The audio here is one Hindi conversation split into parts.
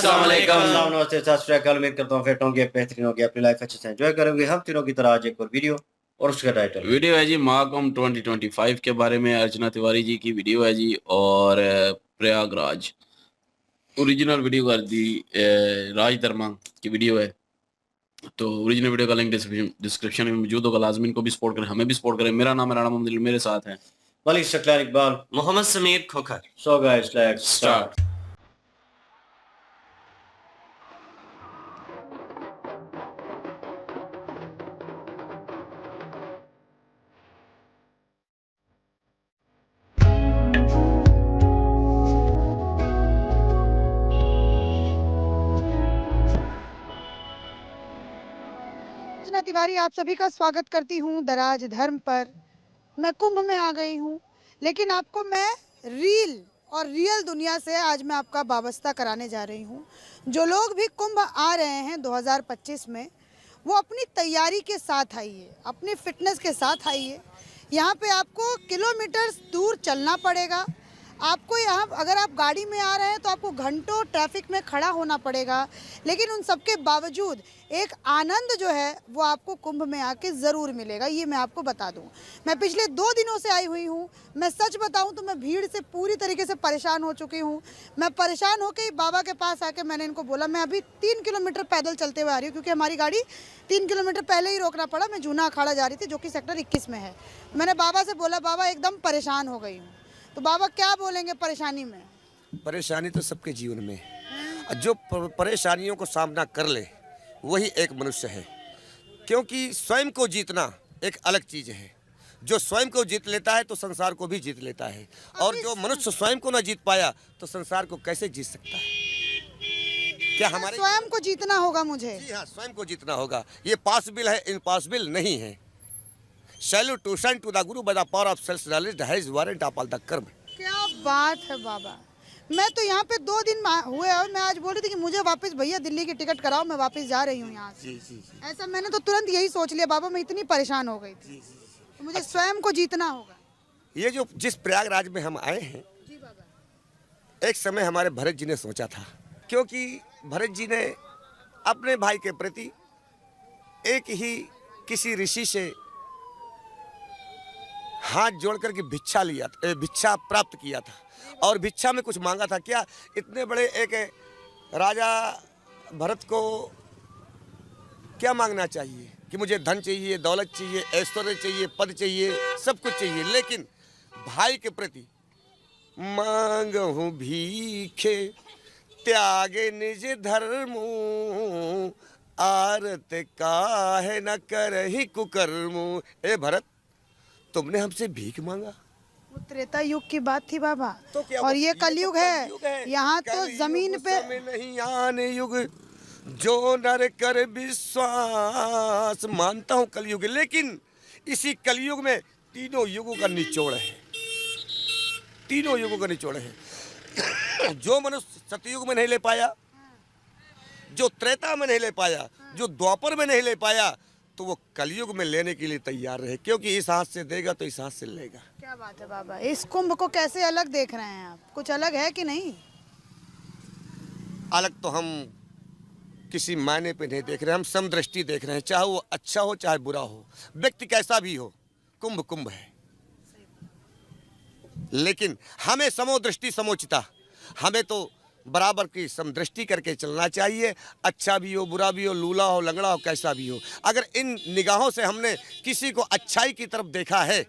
अस्सलाम वालेकुम। अस्सलाम, नमस्ते, सत श्री अकाल। उम्मीद करता हूँ फिट होंगे, बेहतरीन होंगे, अपनी लाइफ अच्छे से एंजॉय करेंगे। हम तीनों की तरह आज एक और वीडियो और उसका टाइटल वीडियो है जी महाकुंभ 2025 के बारे में। अर्चना तिवारी जी की वीडियो है जी और प्रयागराज ओरिजिनल वीडियो कर दी राज धर्मा की वीडियो है। तो ओरिजिनल वीडियो का लिंक डिस्क्रिप्शन में मौजूद होगा। लाजमी इनको भी सपोर्ट करें, हमें भी सपोर्ट करें। मेरा नाम है राणा मोहम्मद, मेरे साथ हैं Malik Saqlain Iqbal. Mohammad Sameer Khokhar. So guys let's start. Archana Tiwari आप सभी का स्वागत करती हूँ दराज धर्म पर। मैं कुंभ में आ गई हूँ, लेकिन आपको मैं रियल दुनिया से आज मैं आपका वाबस्ता कराने जा रही हूँ। जो लोग भी कुंभ आ रहे हैं 2025 में, वो अपनी तैयारी के साथ आइए, अपनी फिटनेस के साथ आइए। यहाँ पे आपको किलोमीटर दूर चलना पड़ेगा। आपको यहाँ अगर आप गाड़ी में आ रहे हैं तो आपको घंटों ट्रैफिक में खड़ा होना पड़ेगा, लेकिन उन सब के बावजूद एक आनंद जो है वो आपको कुंभ में आके ज़रूर मिलेगा। ये मैं आपको बता दूं। मैं पिछले 2 दिनों से आई हुई हूँ। मैं सच बताऊं तो मैं भीड़ से पूरी तरीके से परेशान हो चुकी हूँ। मैं परेशान होकर ही बाबा के पास आके मैंने इनको बोला मैं अभी 3 किलोमीटर पैदल चलते हुए आ रही हूँ, क्योंकि हमारी गाड़ी 3 किलोमीटर पहले ही रोकना पड़ा। मैं जूना अखाड़ा जा रही थी, जो कि सेक्टर 21 में है। मैंने बाबा से बोला बाबा एकदम परेशान हो गई हूँ। तो बाबा क्या बोलेंगे परेशानी में? परेशानी तो सबके जीवन में है। जो परेशानियों को सामना कर ले वही एक मनुष्य है, क्योंकि स्वयं को जीतना एक अलग चीज़ है। जो स्वयं को जीत लेता है तो संसार को भी जीत लेता है, और जो मनुष्य स्वयं को ना जीत पाया तो संसार को कैसे जीत सकता है? क्या हमारे स्वयं को जीतना होगा मुझे? जी हाँ, स्वयं को जीतना होगा। ये पॉसिबल है, इम्पॉसिबल नहीं है। Salutation to the Guru by the power of self knowledge has warrant of all the कर्म। क्या बात है बाबा। मैं तो यहाँ पे 2 दिन हुए और मैं आज बोल रही थी कि मुझे वापस भैया दिल्ली की टिकट कराओ, मैं वापस जा रही हूँ यहाँ से। जी। ऐसा मैंने तो तुरंत यही सोच लिया बाबा, मैं इतनी परेशान हो गई थी। तो मुझे स्वयं को जीतना होगा। ये जो जिस प्रयागराज में हम आए हैं, जी बाबा। एक समय हमारे भरत जी ने सोचा था, क्योंकि भरत जी ने अपने भाई के प्रति एक ही किसी ऋषि से हाथ जोड़ करके भिक्षा प्राप्त किया था, और भिक्षा में कुछ मांगा था। क्या इतने बड़े एक राजा भरत को क्या मांगना चाहिए कि मुझे धन चाहिए, दौलत चाहिए, ऐश्वर्य चाहिए, पद चाहिए, सब कुछ चाहिए, लेकिन भाई के प्रति मांगहु भीखे त्यागे निज धर्मु आरत काहे न करहि कुकर्मु। ए भरत, तुमने हमसे भीख मांगा। वो त्रेता युग की बात थी बाबा, तो क्या और ये कलयुग है। है। यहाँ तो जमीन पे नहीं आने युग जो नर कर विश्वास। मानता हूँ कलयुग, लेकिन इसी कलयुग में तीनों युगों का निचोड़ है। तीनों युगों का निचोड़ है। जो मनुष्य सतयुग में नहीं ले पाया, जो त्रेता में नहीं ले पाया, जो द्वापर में नहीं ले पाया, तो वो कलयुग में लेने के लिए तैयार रहे, क्योंकि इस हाथ से देगा तो इस हाथ से लेगा। क्या बात है बाबा। इस कुंभ को कैसे अलग देख रहे हैं आप? कुछ अलग है कि नहीं? अलग तो हम किसी मायने पे नहीं देख रहे, हम समदृष्टि देख रहे हैं। चाहे वो अच्छा हो चाहे बुरा हो, व्यक्ति कैसा भी हो, कुंभ कुंभ है। लेकिन हमें समोदृष्टि समोचिता, हमें तो बराबर की समदृष्टि करके चलना चाहिए। अच्छा भी हो, बुरा भी हो, लूला हो, लंगड़ा हो, कैसा भी हो, अगर इन निगाहों से हमने किसी को अच्छाई की तरफ देखा है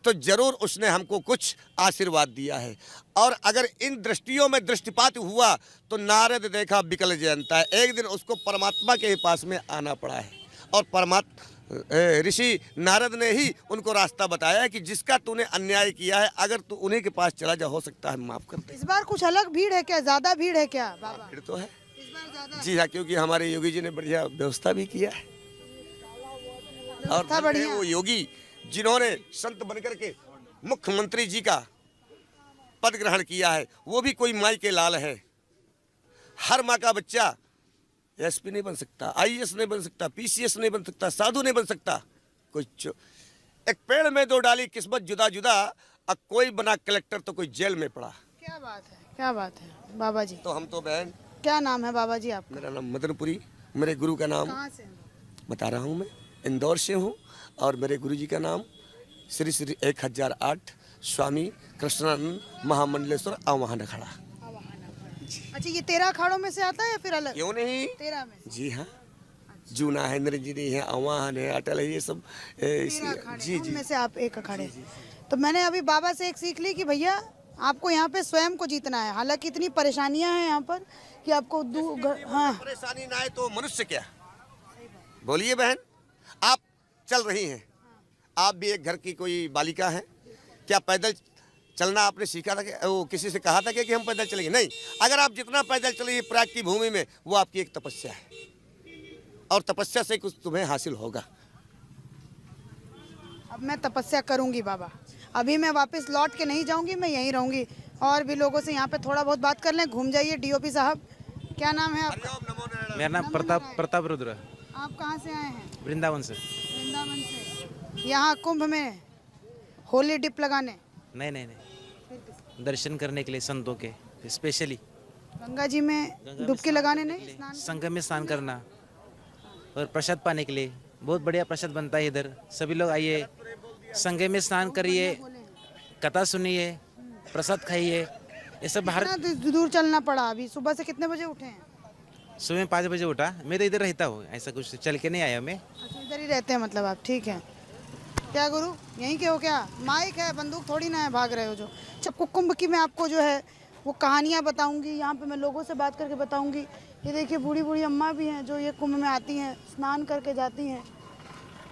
तो जरूर उसने हमको कुछ आशीर्वाद दिया है। और अगर इन दृष्टियों में दृष्टिपात हुआ तो नारद देखा विकल जयंता है। एक दिन उसको परमात्मा के पास में आना पड़ा है, और ऋषि नारद ने ही उनको रास्ता बताया है कि जिसका तूने अन्याय किया है, अगर तू उन्हीं के पास चला जा, हो सकता है माफ कर दे। इस बार कुछ अलग भीड़ है क्या? ज्यादा भीड़ है क्या बाबा? भीड़ तो है इस बार ज्यादा जी हाँ, क्योंकि हमारे योगी जी ने बढ़िया व्यवस्था भी किया है। और व्यवस्था बढ़िया। वो योगी जिन्होंने संत बनकर के मुख्यमंत्री जी का पद ग्रहण किया है, वो भी कोई माई के लाल है। हर माँ का बच्चा एसपी नहीं बन सकता, आईएएस नहीं बन सकता, पीसीएस नहीं बन सकता, साधु नहीं बन सकता। कुछ एक पेड़ में 2 डाली, किस्मत जुदा जुदा, अब कोई बना कलेक्टर तो कोई जेल में पड़ा। क्या बात है, क्या बात है बाबा जी। तो हम तो बहन क्या नाम है बाबा जी आपका? मेरा नाम मदनपुरी, मेरे गुरु का नाम कहाँ से हैं? बता रहा हूँ मैं, इंदौर से हूँ। और मेरे गुरु जी का नाम श्री श्री 1008 स्वामी कृष्णानंद महामंडलेश्वर आवाहन अखाड़ा। अच्छा, ये 13 अखाड़ों में से आता है या फिर अलग? क्यों नहीं? 13 में से। जी हाँ, जूना है, निरंजनी है, आवाहन है, अटल है, ये सब 13 अखाड़े जी हैं, जी। उनमें से आप एक अखाड़े। तो मैंने अभी बाबा से एक सीख ली कि भैया आपको यहाँ पे स्वयं को जीतना है। हालांकि इतनी परेशानियां हैं यहाँ पर कि आपको हाँ परेशानी ना आए तो मनुष्य क्या? बोलिए बहन, आप चल रही हैं, आप भी एक घर की कोई बालिका हैं, क्या पैदल चलना आपने सीखा था कि वो किसी से कहा था कि हम पैदल चलेंगे? नहीं। अगर आप जितना पैदल चलेंगे प्रयाग की भूमि में, वो आपकी एक तपस्या है, और तपस्या से कुछ तुम्हें हासिल होगा। अब मैं तपस्या करूंगी बाबा। अभी मैं वापस लौट के नहीं जाऊंगी, मैं यहीं रहूंगी। और भी लोगों से यहाँ पे थोड़ा बहुत बात कर लें। घूम जाइए। डीओपी साहब, क्या नाम है आपका? मेरा नाम प्रताप रुद्र। आप कहाँ से आए हैं? वृंदावन से। वृंदावन से। यहाँ कुंभ में होली डिप लगाने? नहीं, दर्शन करने के लिए संतों के, स्पेशली गंगा जी में डुबकी लगाने नहीं, स्नान? संगम में स्नान करना और प्रसाद पाने के लिए। बहुत बढ़िया प्रसाद बनता है इधर, सभी लोग आइए, संगम में स्नान करिए, कथा सुनिए, प्रसाद खाइए। ये सब बाहर। कितना दूर चलना पड़ा? अभी सुबह से कितने बजे उठे हैं? सुबह 5 बजे उठा। मैं तो इधर रहता हूँ, ऐसा कुछ चल के नहीं आया मैं। अच्छा, इधर ही रहते हैं मतलब आप? ठीक है। क्या गुरु यहीं के हो क्या? माइक है, बंदूक थोड़ी ना है, भाग रहे हो जो। जब कुंभ की मैं आपको जो है वो कहानियाँ बताऊंगी, यहाँ पे मैं लोगों से बात करके बताऊंगी। ये देखिए बूढ़ी बूढ़ी अम्मा भी हैं जो ये कुंभ में आती हैं, स्नान करके जाती हैं।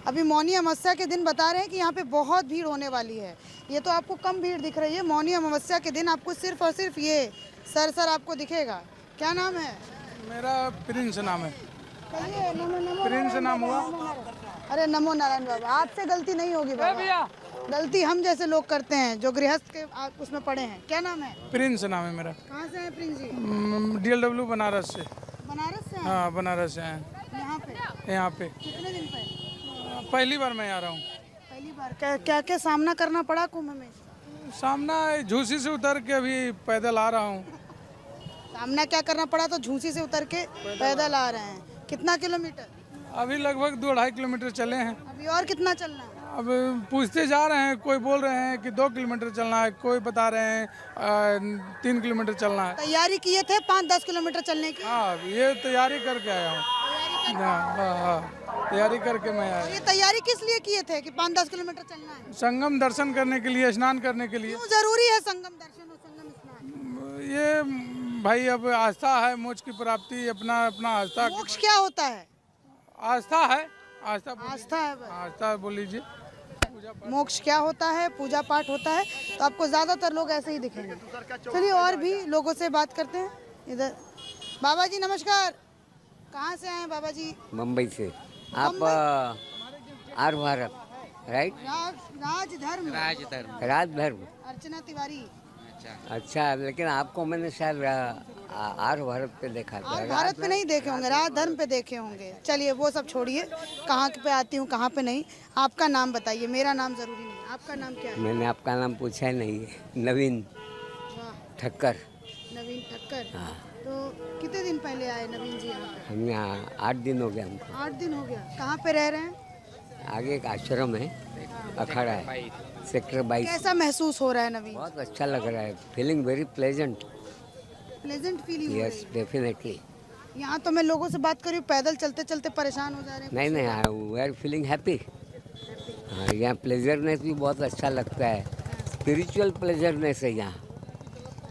अभी मौनी अमावस्या के दिन बता रहे हैं कि यहाँ पे बहुत भीड़ होने वाली है। ये तो आपको कम भीड़ दिख रही है, मौनी अमावस्या के दिन आपको सिर्फ और सिर्फ ये सर आपको दिखेगा। क्या नाम है? मेरा प्रिंस नाम है। कहिए, नमो प्रिंस नाम हुआ। अरे नमो नारायण बाबा, आपसे गलती नहीं होगी बाबा। गलती हम जैसे लोग करते हैं जो गृहस्थ के उसमें पड़े हैं। क्या नाम है? प्रिंस नाम है मेरा। कहाँ से हैं प्रिंस जी? DLW बनारस से। बनारस से हैं? हाँ, बनारस से हैं। यहाँ पे कितने दिन पहले? पहली बार मैं आ रहा हूँ। पहली बार। क्या क्या सामना करना पड़ा कुंभ में? सामना झूसी से उतर के अभी पैदल आ रहा हूँ। सामना क्या करना पड़ा? तो झूसी से उतर के पैदल आ रहे हैं। कितना किलोमीटर? अभी लगभग 2-2.5 किलोमीटर चले हैं। अभी और कितना चलना है? अब पूछते जा रहे हैं, कोई बोल रहे हैं कि 2 किलोमीटर चलना है, कोई बता रहे हैं 3 किलोमीटर चलना है। तैयारी किए थे 5-10 किलोमीटर चलने की? हाँ, ये तैयारी करके आया हूँ। हाँ, तैयारी करके मैं आया। ये तैयारी किस लिए किए थे कि 5-10 किलोमीटर चलना है? संगम दर्शन करने के लिए, स्नान करने के लिए। क्यों जरूरी है संगम दर्शन और संगम स्नान? ये भाई अब आस्था है, मोक्ष की प्राप्ति, अपना अपना आस्था। मोक्ष क्या होता है? आस्था है, आस्था आस्था है बस। आस्था बोल लीजिए। मोक्ष क्या होता है? पूजा पाठ होता है। तो आपको ज्यादातर लोग ऐसे ही दिखेंगे। चलिए और भी लोगों से बात करते हैं। इधर बाबा जी नमस्कार। कहाँ से आए हैं बाबा जी? मुंबई से। आप आर भारत राइट? राजधर्म। राजधर्म। अर्चना तिवारी। अच्छा, लेकिन आपको मैंने शायद आर भारत पे देखा था। और भारत पे नहीं देखे होंगे, राजधर्म पे देखे होंगे। चलिए वो सब छोड़िए, कहाँ पे आती हूँ कहाँ पे नहीं। आपका नाम बताइए, मेरा नाम जरूरी नहीं। आपका नाम क्या है? मैंने आपका नाम पूछा ही नहीं है। नवीन वाह, ठक्कर। नवीन ठक्कर। हाँ। तो कितने दिन पहले आए नवीन जी यहाँ पे? हम यहाँ 8 दिन हो गए हमको। 8 दिन हो गया। कहाँ पे रह रहे हैं? आगे एक आश्रम है, अखाड़ा है, सेक्टर 22। कैसा महसूस हो रहा है नवीन? बहुत अच्छा लग रहा है। Feeling very pleasant. Pleasant feeling? Yes, definitely. यहाँ तो मैं लोगों से बात कर रही हूँ, पैदल चलते चलते परेशान हो जा रहे हैं। नहीं, वी आर फीलिंग हैप्पी। हाँ, यहाँ प्लेजरनेस भी बहुत अच्छा लगता है। स्पिरिचुअल प्लेजरनेस है यहाँ,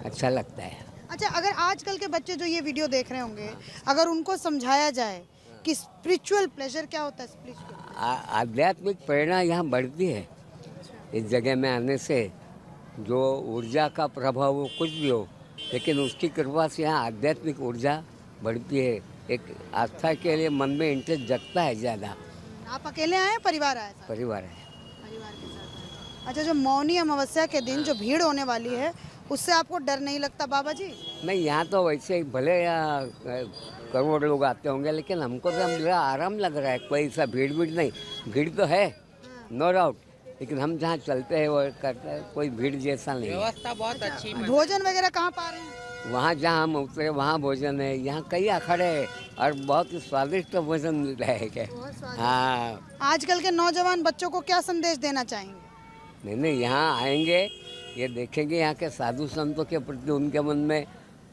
अच्छा लगता है। अच्छा, अगर आजकल के बच्चे जो ये वीडियो देख रहे होंगे, अगर उनको समझाया जाए कि स्पिरिचुअल प्लेजर क्या होता है? स्पिरिचुअल आध्यात्मिक प्रेरणा यहाँ बढ़ती है इस जगह में आने से। जो ऊर्जा का प्रभाव हो कुछ भी हो, लेकिन उसकी कृपा से यहाँ आध्यात्मिक ऊर्जा बढ़ती है। एक आस्था के लिए मन में इंटरेस्ट जगता है ज़्यादा। आप अकेले आए हैं, परिवार आए? परिवार है। परिवार के साथ। अच्छा, जो मौनी अमावस्या के दिन जो भीड़ होने वाली है, उससे आपको डर नहीं लगता बाबा जी? नहीं, यहाँ तो वैसे ही भले यहाँ करोड़ लोग आते होंगे, लेकिन हमको तो मेरा आराम लग रहा है। कोई ऐसा भीड़ नहीं। भीड़ तो है, नो डाउट, लेकिन हम जहाँ चलते हैं वो करते हैं, कोई भीड़ जैसा नहीं। व्यवस्था बहुत अच्छी। भोजन वगैरह कहाँ पा रहे हैं? वहाँ जहाँ हम उतरे वहाँ भोजन है, यहाँ कई अखाड़े हैं और बहुत ही स्वादिष्ट भोजन मिल रहा है क्या। हाँ, आजकल के नौजवान बच्चों को क्या संदेश देना चाहेंगे? नहीं यहाँ आएंगे, ये देखेंगे यहाँ के साधु संतों के प्रति उनके मन में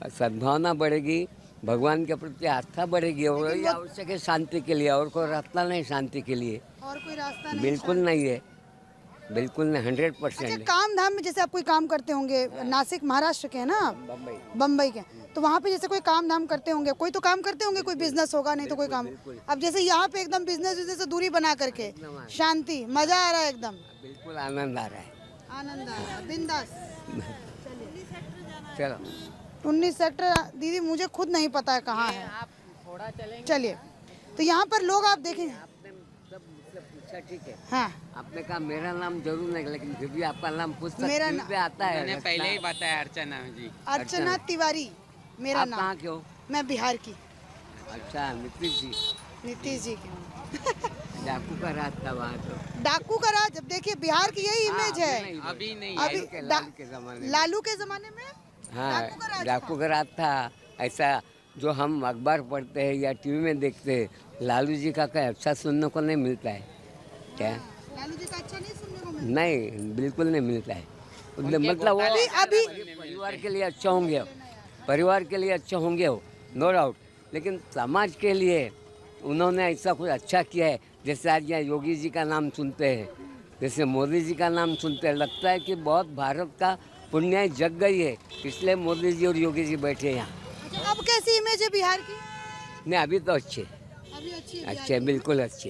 सद्भावना बढ़ेगी, भगवान के प्रति आस्था बढ़ेगी और ये आवश्यक है शांति के लिए, और कोई रास्ता नहीं शांति के लिए, और कोई रास्ता नहीं? बिल्कुल नहीं है, बिल्कुल नहीं, 100% अच्छा, है। काम धाम में जैसे आप कोई काम करते होंगे, नासिक महाराष्ट्र के हैं ना, बम्बई के, तो वहाँ पे जैसे कोई काम धाम करते होंगे, कोई तो काम करते होंगे, कोई बिजनेस होगा, नहीं तो कोई काम। अब जैसे यहाँ पे एकदम बिजनेस से दूरी बना करके शांति, मजा आ रहा है एकदम, बिल्कुल आनंद आ रहा है। आनंद आ रहा है, बिंदास। चलो 19 सेक्टर दीदी मुझे खुद नहीं पता है कहाँ है, चलिए। तो यहाँ पर लोग आप देखें, आपने सब मुझसे पूछा, ठीक है, हाँ आपने कहा मेरा नाम जरूर नहीं, लेकिन फिर भी आपका नाम पूछ मेरा सकते नाम- पे आता है। मैंने पहले ही बताया अर्चना जी। अर्चना तिवारी मेरा आप नाम। कहाँ के हो? मैं बिहार की, अच्छा, नीतीश जी, नीतीश जी की हूँ। डाकू का राज था वहाँ तो। डाकू का राज, अब देखिए बिहार की यही इमेज है। अभी नहीं अभी है। लालू के ज़माने में। लालू के जमाने में डाकू का हाँ, राज डाकू था। का राज था। ऐसा जो हम अखबार पढ़ते हैं या टीवी में देखते हैं, लालू जी का क्या अच्छा सुनने को नहीं मिलता है क्या? लालू जी का अच्छा नहीं सुनने को मिला। नहीं, बिल्कुल नहीं मिलता है। मतलब वो अभी परिवार के लिए अच्छा होंगे, परिवार के लिए अच्छा होंगे हो, नो डाउट, लेकिन समाज के लिए उन्होंने ऐसा कुछ अच्छा किया है। जैसे आज यहाँ योगी जी का नाम सुनते हैं, जैसे मोदी जी का नाम सुनते हैं, लगता है कि बहुत भारत का पुण्य जग गई है, इसलिए मोदी जी और योगी जी बैठे हैं यहाँ। अच्छा, अब कैसी इमेज है बिहार की? नहीं, अभी तो अच्छे, अभी अच्छी है बिहार अच्छे, की। बिल्कुल अच्छे।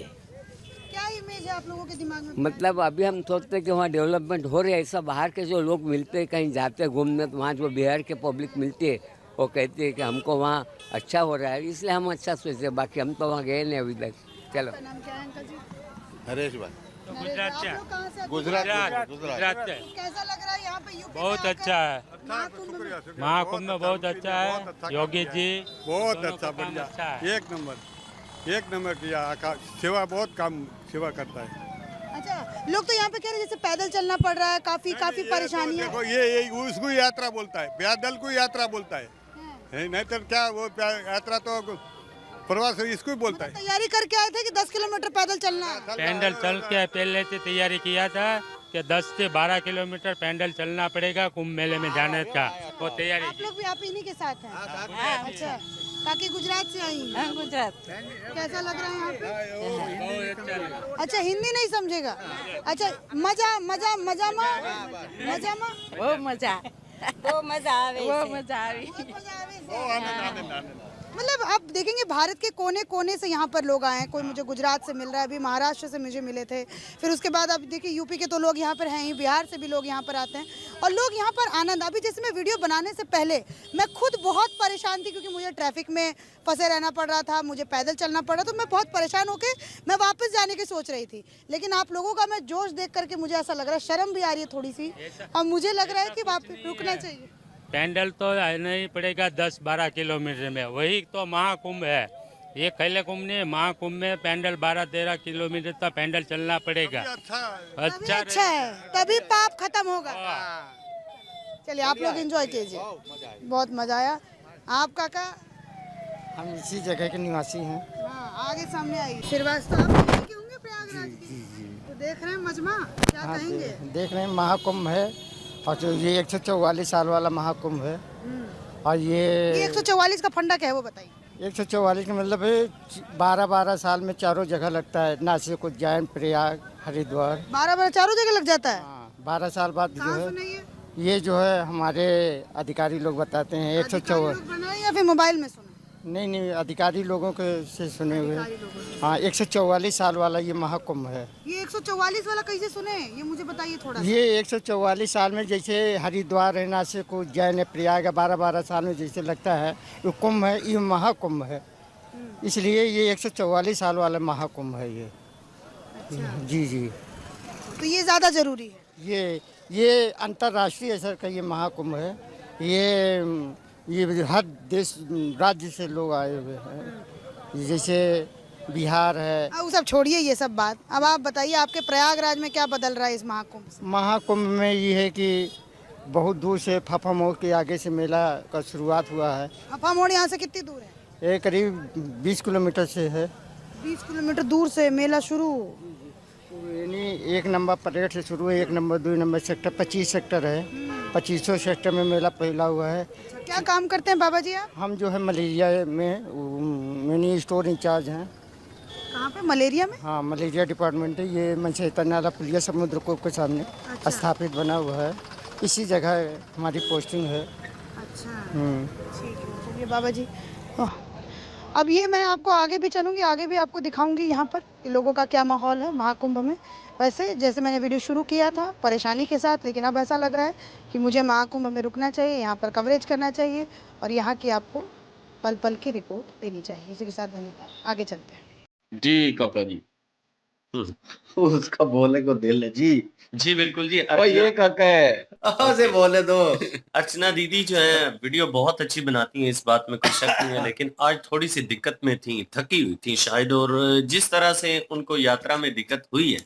क्या इमेज है आप लोगों के दिमाग में? मतलब अभी हम सोचते हैं कि वहाँ डेवलपमेंट हो रही है, ऐसा बाहर के जो लोग मिलते हैं, कहीं जाते हैं घूमने, तो वहाँ जो बिहार के पब्लिक मिलती है, वो कहती है कि हमको वहाँ अच्छा हो रहा है, इसलिए हम अच्छा सोचते, बाकी हम तो वहाँ गए नहीं अभी तक। चलो, आपका नाम क्या है अंकल जी? हरेश भाई, गुजरात से। आप लोग कहाँ से? गुजरात से। कैसा लग रहा है यहाँ पे यूपी बहुत में अच्छा है, महाकुंभ में? महाकुंभ में बहुत अच्छा है। योगी जी बहुत दोनों अच्छा, का काम बढ़िया, अच्छा है। एक नंबर किया। सेवा बहुत काम सेवा करता है। अच्छा, लोग तो यहाँ पे कह रहे हैं जैसे पैदल चलना पड़ रहा है, काफी परेशानियाँ। देखो ये उसको यात्रा बोलता है, पैदल को यात्रा बोलता है, नहीं तो क्या वो यात्रा तो प्रवास इसको ही बोलता है। तैयारी करके आए थे कि 10 किलोमीटर पैदल चलना है? पैदल चल के पहले से तैयारी किया था कि 10 से 12 किलोमीटर पैदल चलना पड़ेगा कुंभ मेले में जाने का, वो तैयारी आप की। लोग भी आप इन्हीं के साथ हैं? अच्छा, काकी गुजरात से आई हैं? हाँ, गुजरात। कैसा लग रहा है यहाँ पे? बहुत अच्छा लगा। अच्छा, हिंदी नहीं समझेगा? अच्छा, मजा मजा मजा मा मजा मा वो मजा वो मजा आवे वो मजा आवी। बहुत मजा आवे से। मतलब आप देखेंगे भारत के कोने कोने से यहाँ पर लोग आए हैं। कोई मुझे गुजरात से मिल रहा है, अभी महाराष्ट्र से मुझे मिले थे, फिर उसके बाद आप देखिए यूपी के तो लोग यहाँ पर हैं ही, बिहार से भी लोग यहाँ पर आते हैं और लोग यहाँ पर आनंद। अभी जैसे मैं वीडियो बनाने से पहले मैं खुद बहुत परेशान थी क्योंकि मुझे ट्रैफिक में फंसे रहना पड़ रहा था, मुझे पैदल चलना पड़ रहा, तो मैं बहुत परेशान होकर मैं वापस जाने की सोच रही थी। लेकिन आप लोगों का मैं जोश देख करके मुझे ऐसा लग रहा है, शर्म भी आ रही है थोड़ी सी, और मुझे लग रहा है कि वापस रुकना चाहिए। पैदल तो नहीं पड़ेगा 10-12 किलोमीटर में, वही तो महाकुंभ है। ये कैले कुंभ नहीं, महाकुंभ में पैदल 12-13 किलोमीटर तक पैदल चलना पड़ेगा। तभी अच्छा है, तभी पाप खत्म होगा। चलिए आप लोग एंजॉय कीजिए, बहुत मजा आया। आप काका? हम इसी जगह के निवासी हैं। हाँ, आगे सामने आइए। श्रीवास्तव आप यहीं के होंगे प्रयागराज के? तो देख रहे हैं मजमा, क्या कहेंगे? देख रहे हैं महाकुंभ है और जो ये 144 साल वाला महाकुंभ है और ये 144 का फंडा क्या है वो बताइए। 144 का मतलब है 12-12 साल में चारों जगह लगता है, नासिक, उज्जैन, प्रयाग, हरिद्वार। 12 चारों जगह लग जाता है? हाँ, 12 साल बाद जो कहाँ है सुने ये जो है हमारे अधिकारी लोग बताते हैं। 144 बनाए या फिर मोबाइल में सुने? नहीं, अधिकारी लोगों के से सुने हुए। हाँ, 144 साल वाला ये महाकुंभ है। ये 144 वाला कैसे सुने, ये मुझे बताइए थोड़ा। ये 144 साल में जैसे हरिद्वार है, नासिक, उज्जैन है, प्रयाग 12-12 साल में जैसे लगता है ये कुंभ है, ये महाकुंभ है, इसलिए ये 144 साल वाला महाकुंभ है ये। अच्छा। जी। तो ये ज़्यादा जरूरी है। ये अंतर्राष्ट्रीय स्तर का ये महाकुंभ है। ये हर देश राज्य से लोग आए हुए हैं, जैसे बिहार है। अब सब छोड़िए ये सब बात, अब आप बताइए आपके प्रयागराज में क्या बदल रहा है इस महाकुंभ से? महाकुंभ में ये है कि बहुत दूर से फाफा मोड़ के आगे से मेला का शुरुआत हुआ है। हफा मोड़ यहाँ से कितनी दूर है? ये करीब 20 किलोमीटर से है। 20 किलोमीटर दूर से मेला शुरू। यानी 1 नंबर परेड से शुरू है, 1 नंबर 2 नंबर सेक्टर 25 सेक्टर है। 2500 सेक्टर में मेला फैला हुआ है। अच्छा, क्या काम करते हैं बाबा जी आप? हम जो है मलेरिया में मिनी स्टोर इंचार्ज हैं। कहाँ पे? मलेरिया में? हाँ, मलेरिया डिपार्टमेंट है। ये मनचेता नाला पुलिया समुद्र कोप के सामने स्थापित बना हुआ है। इसी जगह हमारी पोस्टिंग है। अच्छा, हम्म। ठीक है। चलिए बाबा जी, अब ये मैं आपको आगे भी चलूँगी, आगे भी आपको दिखाऊंगी यहाँ पर कि लोगों का क्या माहौल है महाकुंभ में। वैसे जैसे मैंने वीडियो शुरू किया था परेशानी के साथ, लेकिन अब ऐसा लग रहा है कि मुझे महाकुंभ में रुकना चाहिए, यहाँ पर कवरेज करना चाहिए और यहाँ की आपको पल पल की रिपोर्ट देनी चाहिए। इसी के साथ धन्यवाद, आगे चलते हैं। जी काका जी। उसका बोलने को दिल है जी। जी बिल्कुल जी। और ये काका है से बोले दो। अर्चना दीदी जो है वीडियो बहुत अच्छी बनाती हैं, इस बात में कोई शक नहीं है, लेकिन आज थोड़ी सी दिक्कत में थी, थकी हुई थी शायद, और जिस तरह से उनको यात्रा में दिक्कत हुई है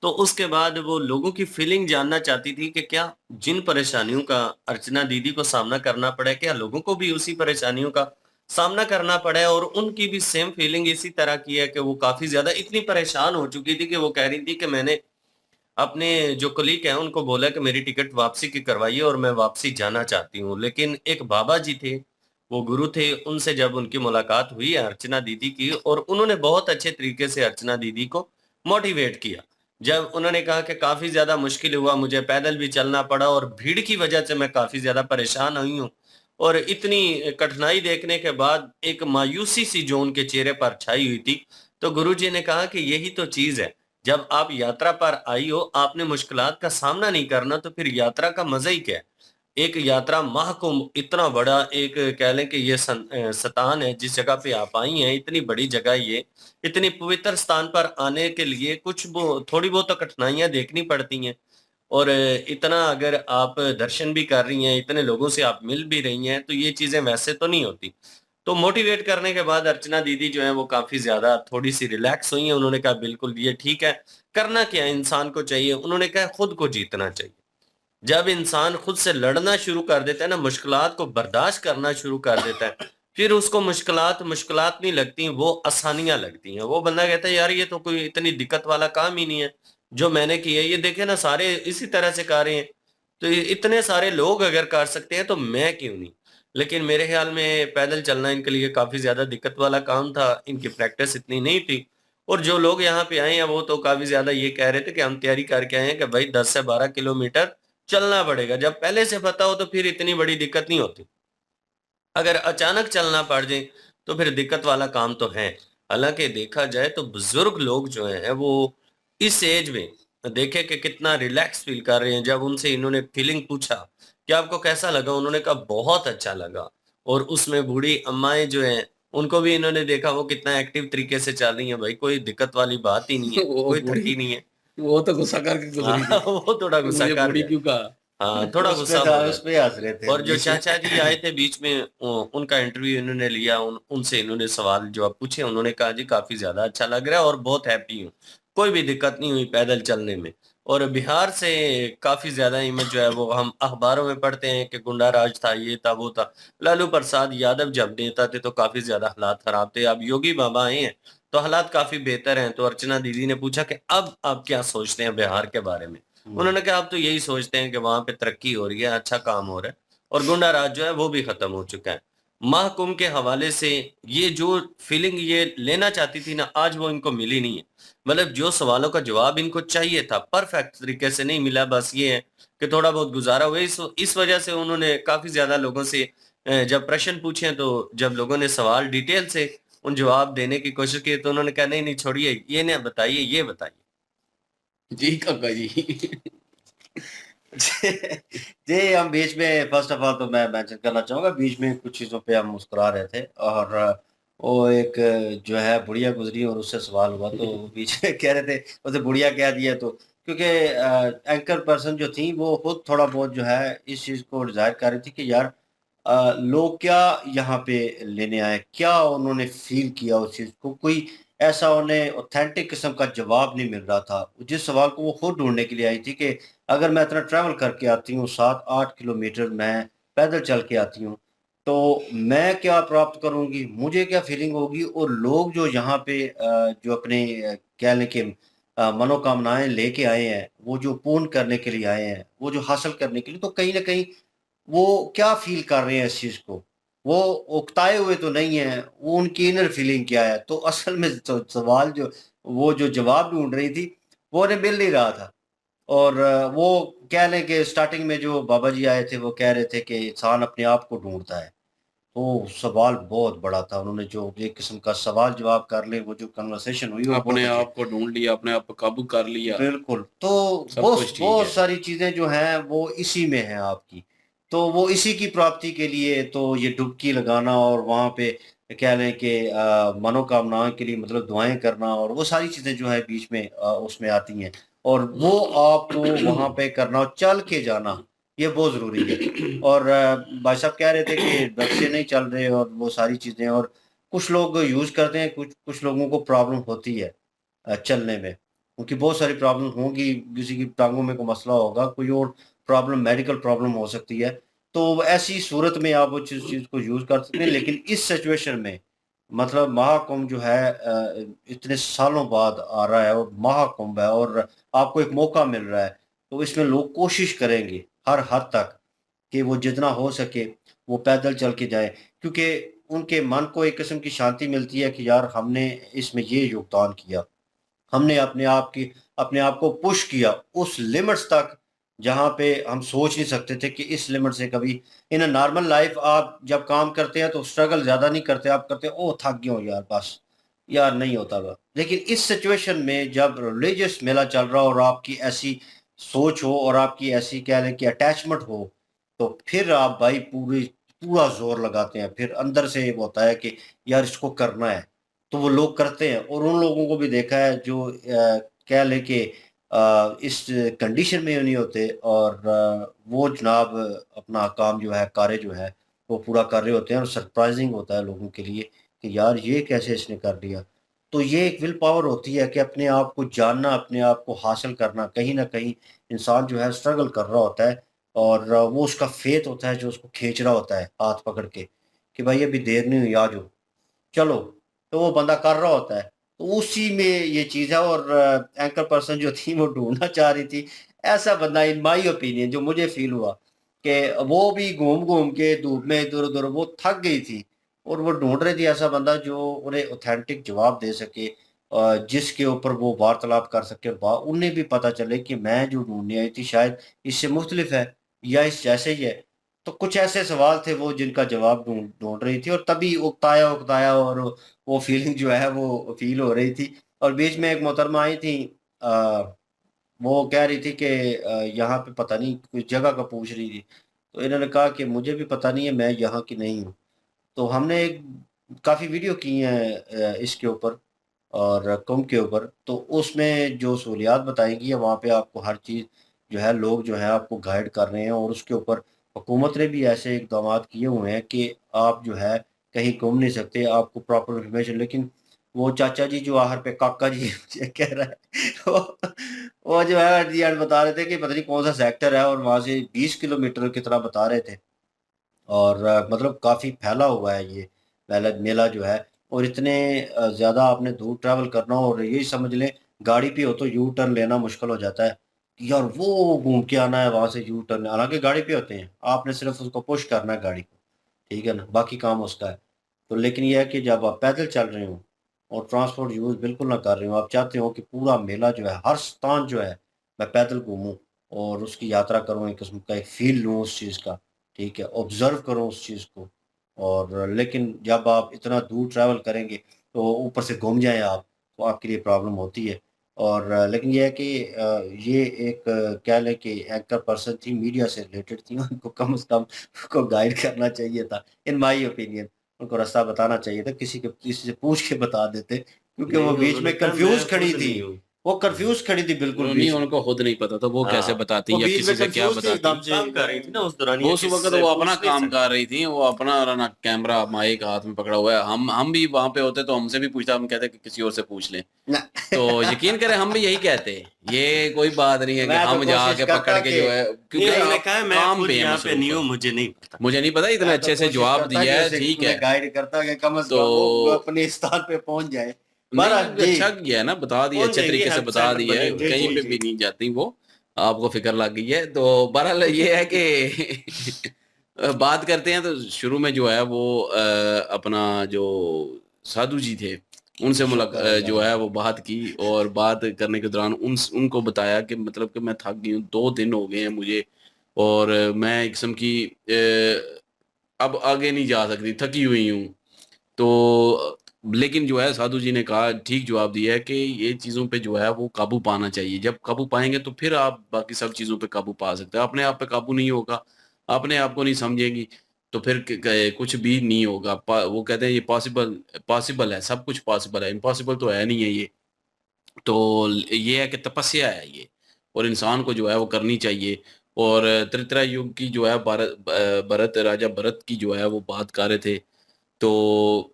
तो उसके बाद वो लोगों की फीलिंग जानना चाहती थी कि क्या जिन परेशानियों का अर्चना दीदी को सामना करना पड़ा, क्या लोगों को भी उसी परेशानियों का सामना करना पड़ा है, और उनकी भी सेम फीलिंग इसी तरह की है कि वो काफी ज्यादा इतनी परेशान हो चुकी थी कि वो कह रही थी कि मैंने अपने जो कलीग हैं उनको बोला कि मेरी टिकट वापसी की करवाइए और मैं वापसी जाना चाहती हूँ। लेकिन एक बाबा जी थे, वो गुरु थे, उनसे जब उनकी मुलाकात हुई है अर्चना दीदी की, और उन्होंने बहुत अच्छे तरीके से अर्चना दीदी को मोटिवेट किया। जब उन्होंने कहा कि काफी ज्यादा मुश्किल हुआ, मुझे पैदल भी चलना पड़ा और भीड़ की वजह से मैं काफी ज्यादा परेशान हुई हूँ, और इतनी कठिनाई देखने के बाद एक मायूसी सी जो उनके चेहरे पर छाई हुई थी, तो गुरुजी ने कहा कि यही तो चीज है, जब आप यात्रा पर आई हो, आपने मुश्किलात का सामना नहीं करना, तो फिर यात्रा का मजा ही क्या है। एक यात्रा महाकुंभ इतना बड़ा एक कह लें कि ये स्थान है जिस जगह पे आप आई हैं, इतनी बड़ी जगह, ये इतनी पवित्र स्थान पर आने के लिए कुछ थोड़ी बहुत तो कठिनाइयां देखनी पड़ती हैं, और इतना अगर आप दर्शन भी कर रही हैं, इतने लोगों से आप मिल भी रही हैं, तो ये चीजें वैसे तो नहीं होती। तो मोटिवेट करने के बाद अर्चना दीदी जो है वो काफी ज्यादा थोड़ी सी रिलैक्स हुई हैं। उन्होंने कहा बिल्कुल ये ठीक है, करना क्या है, इंसान को चाहिए, उन्होंने कहा खुद को जीतना चाहिए। जब इंसान खुद से लड़ना शुरू कर देता है ना, मुश्किलात को बर्दाश्त करना शुरू कर देता है, फिर उसको मुश्किलात नहीं लगती, वो आसानियां लगती हैं। वो बंदा कहता है यार ये तो कोई इतनी दिक्कत वाला काम ही नहीं है जो मैंने किया है, ये देखे ना सारे इसी तरह से कर रहे हैं, तो इतने सारे लोग अगर कर सकते हैं तो मैं क्यों नहीं। लेकिन मेरे ख्याल में पैदल चलना इनके लिए काफी ज्यादा दिक्कत वाला काम था, इनकी प्रैक्टिस इतनी नहीं थी, और जो लोग यहाँ पे आए हैं वो तो काफी ज्यादा ये कह रहे थे कि हम तैयारी करके आए हैं कि भाई 10 से 12 किलोमीटर चलना पड़ेगा। जब पहले से पता हो तो फिर इतनी बड़ी दिक्कत नहीं होती, अगर अचानक चलना पड़ जाए तो फिर दिक्कत वाला काम तो है। हालांकि देखा जाए तो बुजुर्ग लोग जो हैं वो इस एज में देखे कि कितना रिलैक्स फील कर रहे हैं। जब उनसे इन्होंने फीलिंग पूछा कि आपको कैसा लगा, उन्होंने कहा बहुत अच्छा लगा। और उसमें बूढ़ी अम्माएं जो हैं उनको भी इन्होंने देखा वो कितना एक्टिव तरीके से चल रही हैं, भाई कोई दिक्कत वाली बात ही नहीं है, वो कोई बूढ़ी थकी नहीं है। वो तो गुस्सा करके गुजरी थी। वो थोड़ा गुस्सा मुझे कर बूढ़ी गए। क्यों कहा? हाँ थोड़ा उस गुस्सा पे हो उस गया। पे हंस रहे थे। और जो चाचा जी आए थे बीच में उनका इंटरव्यू इन्होंने लिया, उनसे इन्होंने सवाल जवाब पूछे, उन्होंने कहा जी काफी ज्यादा अच्छा लग रहा है और बहुत हैप्पी हूँ, कोई भी दिक्कत नहीं हुई पैदल चलने में। और बिहार से काफी ज्यादा इमेज जो है वो हम अखबारों में पढ़ते हैं कि गुंडा राज था, ये था वो था। लालू प्रसाद यादव जब नेता थे तो काफी ज्यादा हालात खराब थे, अब योगी बाबा आए हैं तो हालात काफी बेहतर हैं। तो अर्चना दीदी ने पूछा कि अब आप क्या सोचते हैं बिहार के बारे में, उन्होंने कहा आप तो यही सोचते हैं कि वहां पे तरक्की हो रही है, अच्छा काम हो रहा है, और गुंडा राज जो है वो भी खत्म हो चुका है। महाकुंभ के हवाले से ये जो फीलिंग ये लेना चाहती थी ना, आज वो इनको मिली नहीं है। मतलब जो सवालों का जवाब इनको चाहिए था परफेक्ट तरीके से नहीं मिला, बस ये है कि थोड़ा बहुत गुजारा हुआ। इस वजह से उन्होंने काफी ज्यादा लोगों से जब प्रश्न पूछे, तो जब लोगों ने सवाल डिटेल से उन जवाब देने की कोशिश की तो उन्होंने कहा नहीं नहीं छोड़िए, ये ना बताइए, ये बताइए। जी काका जी। जी हम बीच में फर्स्ट ऑफ ऑल तो मैं मेंशन करना चाहूँगा, बीच में कुछ चीज़ों पे हम मुस्कुरा रहे थे, और वो एक जो है बुढ़िया गुजरी और उससे सवाल हुआ तो वो बीच में कह रहे थे उसे बुढ़िया कह दिया, तो क्योंकि एंकर पर्सन जो थी वो खुद थोड़ा बहुत जो है इस चीज़ को डिज़ायर कर रही थी कि यार लोग क्या यहाँ पे लेने आए, क्या उन्होंने फील किया उस चीज़ को, कोई ऐसा उन्हें ऑथेंटिक किस्म का जवाब नहीं मिल रहा था। जिस सवाल को वो खुद ढूंढने के लिए आई थी कि अगर मैं इतना ट्रैवल करके आती हूँ 7-8 किलोमीटर मैं पैदल चल के आती हूँ तो मैं क्या प्राप्त करूंगी, मुझे क्या फीलिंग होगी, और लोग जो यहाँ पे जो अपने कह लें कि मनोकामनाएं लेके आए हैं, वो जो पूर्ण करने के लिए आए हैं, वो जो हासिल करने के लिए, तो कहीं ना कहीं वो क्या फ़ील कर रहे हैं इस चीज़ को? वो उकताए हुए तो नहीं हैं, वो उनकी इनर फीलिंग क्या है? तो असल में तो सवाल जो वो जो जवाब ढूँढ रही थी, वो उन्हें मिल नहीं रहा था। और वो कह लें कि स्टार्टिंग में जो बाबा जी आए थे, वो कह रहे थे कि इंसान अपने आप को ढूँढता है। तो सवाल बहुत बड़ा था, उन्होंने जो एक किस्म का सवाल-जवाब कर लें, वो जो कन्वर्सेशन हुई, वो बहुत अपने अच्छी। आप को ढूँढ लिया, अपने आप पे काबू कर लिया, बिल्कुल, तो सब बहुत कुछ ठीक बहुत है। सारी चीज़ें जो हैं वो इसी में हैं आपकी। तो वो इसी की प्राप्ति के लिए तो ये डुबकी लगाना और वहाँ पे कह लें कि मनोकामनाओं के लिए मतलब दुआएँ करना और वो सारी चीज़ें जो है बीच में उसमें आती हैं। और वो आपको वहाँ पे करना और चल के जाना, ये बहुत ज़रूरी है। और भाई साहब कह रहे थे कि बच्चे नहीं चल रहे और वो सारी चीज़ें, और कुछ लोग यूज़ करते हैं, कुछ कुछ लोगों को प्रॉब्लम होती है चलने में। उनकी बहुत सारी प्रॉब्लम होंगी, किसी की टाँगों में कोई मसला होगा, कोई और प्रॉब्लम मेडिकल प्रॉब्लम हो सकती है। तो ऐसी सूरत में आप वो चीज़ को यूज़ कर सकते हैं, लेकिन इस सिचुएशन में मतलब महाकुंभ जो है इतने सालों बाद आ रहा है और महाकुंभ है और आपको एक मौका मिल रहा है, तो इसमें लोग कोशिश करेंगे हर हद तक कि वो जितना हो सके वो पैदल चल के जाएँ, क्योंकि उनके मन को एक किस्म की शांति मिलती है कि यार हमने इसमें ये योगदान किया। हमने अपने आप को पुश किया उस लिमिट्स तक जहाँ पे हम सोच नहीं सकते थे कि इस लिमिट से कभी इन अ नॉर्मल लाइफ आप जब काम करते हैं तो स्ट्रगल ज़्यादा नहीं करते, आप करते हैं ओह थक गया हूँ यार बस, यार नहीं होता वा। लेकिन इस सिचुएशन में जब रिलीजियस मेला चल रहा हो और आपकी ऐसी सोच हो और आपकी ऐसी कह लें कि अटैचमेंट हो, तो फिर आप भाई पूरा ज़ोर लगाते हैं। फिर अंदर से वो होता है कि यार इसको करना है। तो वो लोग करते हैं और उन लोगों को भी देखा है जो कह लें कि इस कंडीशन में नहीं होते और वो जनाब अपना काम जो है, कार्य जो है, वो पूरा कर रहे होते हैं और सरप्राइज़िंग होता है लोगों के लिए कि यार ये कैसे इसने कर लिया। तो ये एक विल पावर होती है कि अपने आप को जानना, अपने आप को हासिल करना। कहीं न कहीं इंसान जो है स्ट्रगल कर रहा होता है और वो उसका फेथ होता है जो उसको खींच रहा होता है हाथ पकड़ के, कि भाई अभी देर नहीं हुई आ जाओ, चलो, तो वो बंदा कर रहा होता है। तो उसी में ये चीज़ है और एंकर पर्सन जो थी वो ढूँढना चाह रही थी, ऐसा बंदा इन माय ओपिनियन जो मुझे फ़ील हुआ कि वो भी घूम-घूम के धूप में इधर-उधर वो थक गई थी और वो ढूँढ रही थी ऐसा बंदा जो उन्हें ऑथेंटिक जवाब दे सके जिसके ऊपर वो वार्तालाप कर सके और उन्हें भी पता चले कि मैं जो ढूँढने आई थी शायद इससे मुख्तलिफ है या इस जैसे ही है। तो कुछ ऐसे सवाल थे वो जिनका जवाब ढूँढ ढूँढ रही थी और तभी उकताया और वो फीलिंग जो है वो फ़ील हो रही थी। और बीच में एक मोहतरमा आई थी अ, वो कह रही थी कि यहाँ पे पता नहीं कुछ जगह का पूछ रही थी। तो इन्होंने कहा कि मुझे भी पता नहीं है, मैं यहाँ की नहीं हूँ। तो हमने एक काफ़ी वीडियो की हैं इसके ऊपर और कुंभ के ऊपर, तो उसमें जो सहूलियात बताई गई है वहाँ पे आपको हर चीज़ जो है लोग जो है आपको गाइड कर रहे हैं और उसके ऊपर हुकूमत ने भी ऐसे इक़दामात किए हुए हैं कि आप जो है कहीं घूम नहीं सकते, आपको प्रॉपर इन्फॉर्मेशन। लेकिन वो चाचा जी जो आखिर पे काका जी मुझे कह रहा है वो जो है एट द एंड बता रहे थे कि पता नहीं कौन-सा सेक्टर है और वहाँ से 20 किलोमीटर कितना बता रहे थे। और मतलब काफ़ी फैला हुआ है ये मेला मेला जो है और इतने ज़्यादा आपने दूर ट्रैवल करना हो और यही समझ लें गाड़ी पे हो तो यू टर्न लेना मुश्किल हो जाता है कि यार वो घूम के आना है वहाँ से यू टर्न, हालाँकि गाड़ी पे होते हैं, आपने सिर्फ़ उसको पुश करना है गाड़ी को, ठीक है ना? बाकी काम उसका है। तो लेकिन ये है कि जब आप पैदल चल रहे हो और ट्रांसपोर्ट यूज़ बिल्कुल ना कर रहे हो, आप चाहते हो कि पूरा मेला जो है, हर स्थान जो है, मैं पैदल घूमूँ और उसकी यात्रा करूँ, एक किस्म का एक फ़ील लूँ उस चीज़ का, ठीक है? ऑब्ज़र्व करो उस चीज़ को। और लेकिन जब आप इतना दूर ट्रैवल करेंगे, तो ऊपर से गुम जाएँ आप, तो आपके लिए प्रॉब्लम होती है। और लेकिन ये है कि ये एक कह लें कि एंकर पर्सन थी, मीडिया से रिलेटेड थी, उनको कम से कम उनको गाइड करना चाहिए था, इन माय ओपिनियन। उनको रास्ता बताना चाहिए था, किसी से पूछ के बता देते, क्योंकि वो नहीं, बीच उन्होंने में कहा मैं कन्फ्यूज़ खड़ी खुद थी। नहीं हूँ। वो कंफ्यूज खड़ी थी बिल्कुल नहीं, बीच में। उनको खुद नहीं पता था वो कैसे हाँ, बताती वो या बीच किसी में से क्या कंफ्यूज थी बताती। एकदम से। काम कर रही थी ना उस दौरान, वो ये उस वक्त किससे वो पूछ अपना नहीं काम सकती। कर रही थी, वो अपना ना कैमरा माइक हाथ में पकड़ा हुआ है। हम भी वहां पे होते तो हमसे भी पूछता, हम कहते कि किसी और से पूछ लें। ना तो यकीन करें हम भी यही कहते, ये कोई बात नहीं है कि मैं तो हम कोशिश जाके पकड़ करता के कि जो है, क्योंकि नहीं, उन्होंने आप कहा मैं काम खुद पे है यहाँ पे नहीं हूँ, मसरूफ। मुझे नहीं पता। मुझे नहीं पता, इतना मैं तो अच्छे से कोशिश जवाब करता कि दिया है, उसे ठीक मैं है। गाइड करता कि कम से तो कम वो अपने स्थान पे पहुंच जाए। बहरहाल नहीं, जी अच्छा किया है ना, बता दिया, पहुंच अच्छे जाएंगे, तरीके से हेल्प बता सेंटर दिया बने है, हुए जी हैं। कहीं जी पे जी भी नहीं जाती वो। आपको फिक्र लग गई है। तो बहरहाल ये है कि बात करते हैं। तो शुरू में जो है वो अपना जो साधु जी थे उनसे शुक्र जो अल्लाह है का। वो बात की, और बात करने के दौरान उनको बताया कि मतलब कि मैं थक गई हूँ, 2 दिन हो गए हैं मुझे, और मैं एक किस्म की अब आगे नहीं जा सकती, थकी हुई हूँ। तो लेकिन जो है साधु जी ने कहा, ठीक जवाब दिया है कि ये चीज़ों पे जो है वो काबू पाना चाहिए। जब काबू पाएँगे तो फिर आप बाकी सब चीज़ों पे काबू पा सकते हैं। अपने आप पे काबू नहीं होगा, अपने आप को नहीं समझेंगी, तो फिर क क कुछ भी नहीं होगा। प वो कहते हैं ये पॉसिबल है, सब कुछ पॉसिबल है, इम्पॉसिबल तो है नहीं है ये। तो ये है कि तपस्या है ये, और इंसान को जो है वो करनी चाहिए। और त्रेता युग की जो है भरत राजा भरत की जो है वो बात कर रहे थे। तो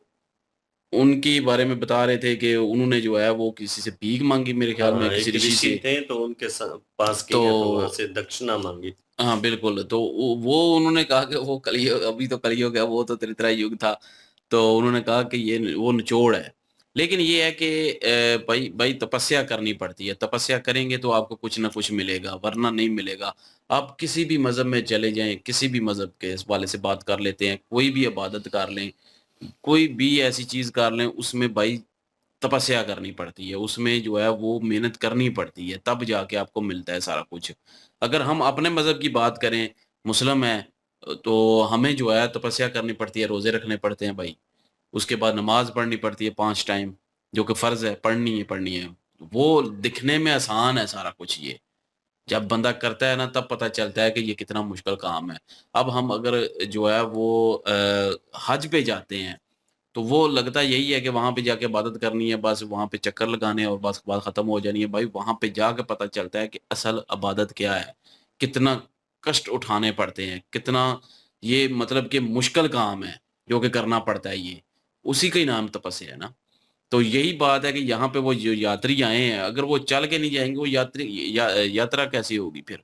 उनके बारे में बता रहे थे कि उन्होंने जो है वो किसी से भीख माँगी, मेरे ख़्याल में हाँ, किसी एक ऋषि ऋषि से। थे तो उनके पास तो गई तो वहां से दक्षिणा मांगी। हाँ, बिल्कुल। तो वो उन्होंने कहा कि वो कलियुग, अभी तो कलियुग है, वो तो त्रेता युग था। तो उन्होंने कहा कि ये वो निचोड़ है। लेकिन ये है कि भई भई तपस्या करनी पड़ती है। तपस्या करेंगे तो आपको कुछ न कुछ मिलेगा, वरना नहीं मिलेगा। आप किसी भी मज़हब में चले जाएँ, किसी भी मज़हब के इस वाले से बात कर लेते हैं, कोई भी इबादत कर लें, कोई भी ऐसी चीज़ कर लें, उसमें भाई तपस्या करनी पड़ती है, उसमें जो है वो मेहनत करनी पड़ती है, तब जाके आपको मिलता है सारा कुछ। अगर हम अपने मज़हब की बात करें, मुस्लिम हैं, तो हमें जो है तपस्या करनी पड़ती है, रोज़े रखने पड़ते हैं भाई। उसके बाद नमाज़ पढ़नी पड़ती है 5 टाइम, जो कि फ़र्ज़ है, पढ़नी है पढ़नी है। वो दिखने में आसान है सारा कुछ ये, जब बंदा करता है ना तब पता चलता है कि ये कितना मुश्किल काम है। अब हम अगर जो है वो हज पे जाते हैं, तो वो लगता यही है कि वहाँ पे जाके इबादत करनी है, बस वहाँ पे चक्कर लगाने हैं और बस बात खत्म हो जानी है। भाई वहाँ पे जाके पता चलता है कि असल इबादत क्या है, कितना कष्ट उठाने पड़ते हैं, कितना ये मतलब कि मुश्किल काम है, जो कि करना पड़ता है ये। उसी का ही नाम तपस्या है ना। तो यही बात है कि यहाँ पे वो जो यात्री आए हैं, अगर वो चल के नहीं जाएँगे, वो यात्रा कैसी होगी फिर?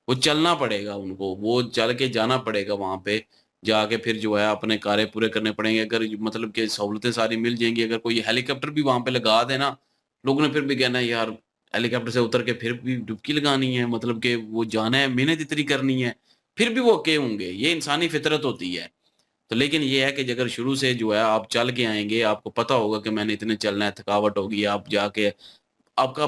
वो चलना पड़ेगा उनको, वो चल के जाना पड़ेगा वहाँ पे, जाके फिर जो है अपने कार्य पूरे करने पड़ेंगे। अगर मतलब कि सहूलतें सारी मिल जाएँगी, अगर कोई हेलीकॉप्टर भी वहाँ पे लगा दे ना, लोगों ने फिर भी कहना है यार हेलीकॉप्टर से उतर के फिर भी डुबकी लगानी है, मतलब कि वो जाना है, मेहनत इतनी करनी है, फिर भी वो अके होंगे, ये इंसानी फितरत होती है। तो लेकिन ये है कि अगर शुरू से जो है आप चल के आएँगे, आपको पता होगा कि मैंने इतने चलना है, थकावट होगी, आप जाके आपका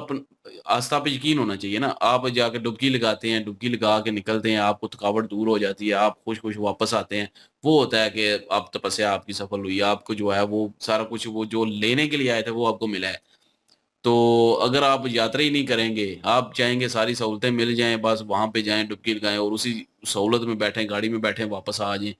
आस्था पे यकीन होना चाहिए ना। आप जाके डुबकी लगाते हैं, डुबकी लगा के निकलते हैं, आपको थकावट दूर हो जाती है, आप खुश-खुश वापस आते हैं। वो होता है कि आप तपस्या आपकी सफल हुई है, आपको जो है वो सारा कुछ वो जो लेने के लिए आए थे वो आपको मिला है। तो अगर आप यात्रा ही नहीं करेंगे, आप चाहेंगे सारी सहूलतें मिल जाएँ, बस वहाँ पे जाएँ, डुबकी लगाएँ और उसी सहूलत में बैठें, गाड़ी में बैठें, वापस आ जाएँ,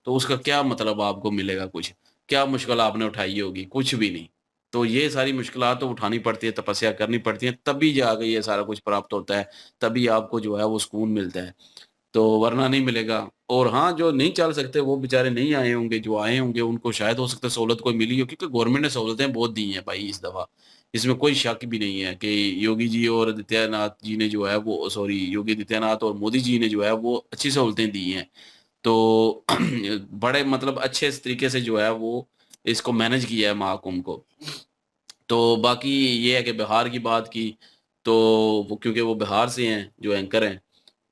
तो उसका क्या मतलब आपको मिलेगा कुछ? क्या मुश्किल आपने उठाई होगी? कुछ भी नहीं। तो ये सारी मुश्किलात तो उठानी पड़ती है, तपस्या करनी पड़ती है, तभी जाके ये सारा कुछ प्राप्त होता है, तभी आपको जो है वो सुकून मिलता है। तो वरना नहीं मिलेगा। और हाँ, जो नहीं चल सकते वो बेचारे नहीं आए होंगे, जो आए होंगे उनको शायद हो सकता है सहूलत कोई मिली हो, क्योंकि गवर्नमेंट ने सहूलतें बहुत दी हैं भाई इस दफ़ा। इसमें कोई शक भी नहीं है कि योगी जी और आदित्यनाथ जी ने जो है वो सॉरी योगी आदित्यनाथ और मोदी जी ने जो है वो अच्छी सहूलतें दी हैं। तो बड़े मतलब अच्छे तरीके से जो है वो इसको मैनेज किया है महाकुंभ को। तो बाकी ये है कि बिहार की बात की, तो वो क्योंकि वो बिहार से हैं जो एंकर हैं,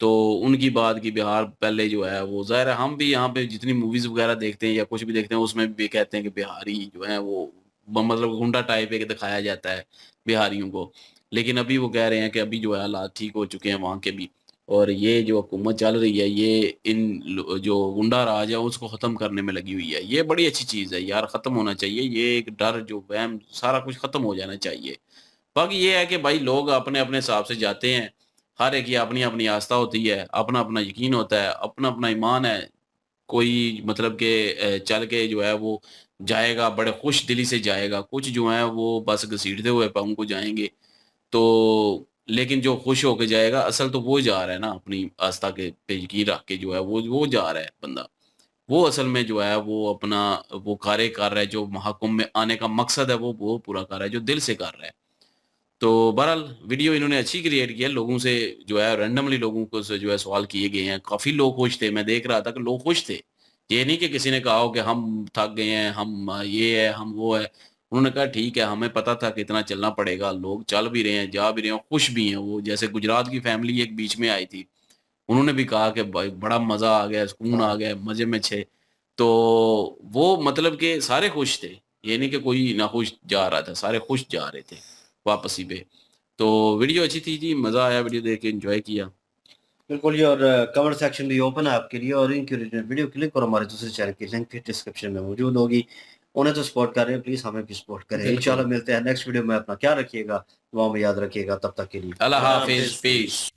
तो उनकी बात की। बिहार पहले जो है वो ज़ाहिर है हम भी यहाँ पे जितनी मूवीज़ वगैरह देखते हैं या कुछ भी देखते हैं उसमें भी कहते हैं कि बिहारी जो है वो मतलब गुंडा टाइप एक दिखाया जाता है बिहारियों को। लेकिन अभी वो कह रहे हैं कि अभी जो है हालात ठीक हो चुके हैं वहाँ के भी, और ये जो हुकूमत चल रही है ये जो गुंडा राज है उसको ख़त्म करने में लगी हुई है। ये बड़ी अच्छी चीज़ है यार, ख़त्म होना चाहिए। ये एक डर जो वहम सारा कुछ ख़त्म हो जाना चाहिए। बाकी ये है कि भाई लोग अपने-अपने हिसाब से जाते हैं। हर एक की अपनी-अपनी आस्था होती है, अपना-अपना यकीन होता है, अपना-अपना ईमान है। कोई मतलब कि चल के जो है वो जाएगा, बड़े खुश दिली से जाएगा। कुछ जो हैं वो बस घसीटते हुए पाँव को जाएँगे। तो लेकिन जो खुश होके जाएगा असल तो वो जा रहा है ना, अपनी आस्था के पे यकीन रख के जो है वो जा रहा है बंदा, वो असल में जो है वो अपना वो कार्य कर रहा है, जो महाकुंभ में आने का मकसद है वो पूरा कर रहा है, जो दिल से कर रहा है। तो बहरहाल वीडियो इन्होंने अच्छी क्रिएट की है, लोगों से जो है रैंडमली लोगों को से जो है सवाल किए गए हैं, काफ़ी लोग खुश थे, मैं देख रहा था कि लोग खुश थे। ये नहीं कि किसी ने कहा हो कि हम थक गए हैं, हम ये है, हम वो है। उन्होंने कहा ठीक है, हमें पता था कि इतना चलना पड़ेगा, लोग चल भी रहे हैं, जा भी रहे हैं, खुश भी हैं। वो जैसे गुजरात की फैमिली एक बीच में आई थी, उन्होंने भी कहा कि भाई बड़ा मज़ा आ गया, सुकून आ गया, मज़े में छे। तो वो मतलब कि सारे खुश थे, ये नहीं कि कोई नाखुश जा रहा था, सारे खुश जा रहे थे वापसी पे। तो वीडियो अच्छी थी जी, मज़ा आया वीडियो देख के, एंजॉय किया। बिल्कुल जी, और कमेंट सेक्शन भी ओपन है आपके लिए, और इनकी ओरिजिनल वीडियो की लिंक और हमारे दूसरे चैनल की लिंक भी डिस्क्रिप्शन में मौजूद होगी। उन्हें तो सपोर्ट कर रहे हैं, प्लीज़ हमें भी सपोर्ट करें। बिल्कुल। इंशाल्लाह मिलते हैं नेक्स्ट वीडियो में। अपना ख्याल रखिएगा, दुआ में याद रखिएगा। तब तक के लिए अल्लाह हाफिज़, पीस।